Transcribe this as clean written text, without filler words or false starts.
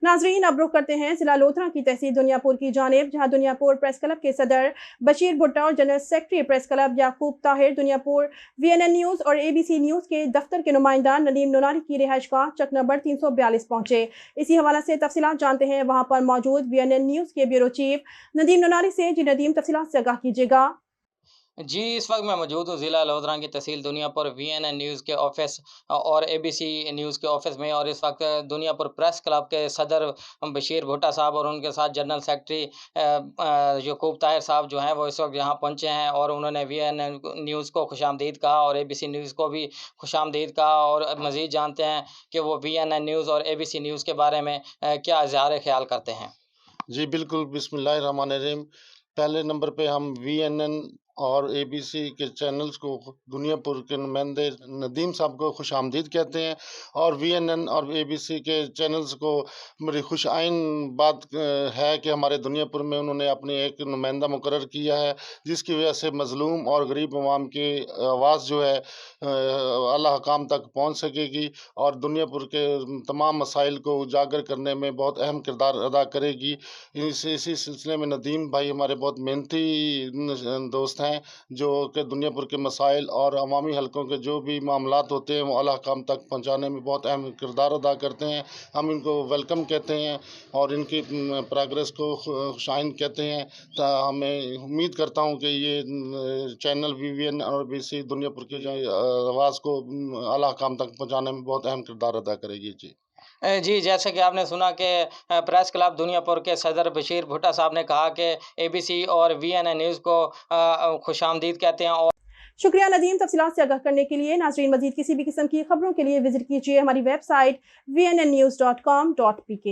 नाजरीन, अब रुख करते हैं जिला लोधरा की तहसील दुनियापुर की जानिब, जहां दुनियापुर प्रेस क्लब के सदर बशीर भुट्टा और जनरल सेक्रेटरी प्रेस क्लब याकूब ताहिर दुनियापुर VNN न्यूज़ और ABC न्यूज़ के दफ्तर के नुमाइंदा नदीम नोनारी की रिहाइशगाह चक नंबर 342 पहुंचे। इसी हवाले से तफसीलात जानते हैं वहां पर मौजूद VNN न्यूज़ के ब्यूरो चीफ नदीम नोनारी से। जी नदीम, तफसीलात से आगाह कीजिएगा। जी, इस वक्त मैं मौजूद हूँ ज़िला लोधरा की तहसील दुनियापुर VNN न्यूज़ के ऑफिस और ABC न्यूज़ के ऑफिस में, और इस वक्त दुनियापुर प्रेस क्लब के सदर बशीर भुट्टा साहब और उनके साथ जनरल सेक्रेटरी याकूब ताहिर साहब जो हैं वो इस वक्त यहाँ पहुँचे हैं, और उन्होंने VNN न्यूज़ को खुशामदीद कहा और ABC न्यूज़ को भी खुशामदीद कहा। और मज़ीद जानते हैं कि वो VNN न्यूज़ और ABC न्यूज़ के बारे में क्या इज़हार ख्याल करते हैं। जी बिल्कुल, बिस्मिल्लाहिर्रहमानिर्रहीम। पहले नंबर पे हम VNN और ABC के चैनल्स को दुनियापुर के नुमाइंदे नदीम साहब को खुशामदीद कहते हैं, और VNN और ABC के चैनल्स को बड़ी खुश आइन बात है कि हमारे दुनियापुर में उन्होंने अपनी एक नुमाइंदा मुकर्रर किया है, जिसकी वजह से मज़लूम और गरीब अवाम की आवाज़ जो है आला हकाम तक पहुँच सकेगी और दुनियापुर के तमाम मसाइल को उजागर करने में बहुत अहम किरदार अदा करेगी। इसी सिलसिले में नदीम भाई हमारे बहुत मेहनती दोस्त हैं, जो कि दुनियापुर के मसाइल और अवामी हलकों के जो भी मामलात होते हैं वो आला हकाम तक पहुँचाने में बहुत अहम किरदार अदा करते हैं। हम इनको वेलकम कहते हैं और इनकी प्रोग्रेस को खुशाइन कहते हैं। हमें उम्मीद करता हूँ कि ये चैनल VNN और ABC दुनियापुर की आवाज़ को आला हकाम तक पहुँचाने में बहुत अहम किरदार अदा करेगी। जी, जैसे कि आपने सुना कि प्रेस क्लब दुनियापुर के सदर बशीर भुट्टा साहब ने कहा कि ABC और VNN न्यूज़ को खुशामदीद कहते हैं। और शुक्रिया नदीम, तफसीलात से आगाह करने के लिए। नाजरीन, मजीद किसी भी किस्म की खबरों के लिए विजिट कीजिए हमारी वेबसाइट vnnnews.com.pk।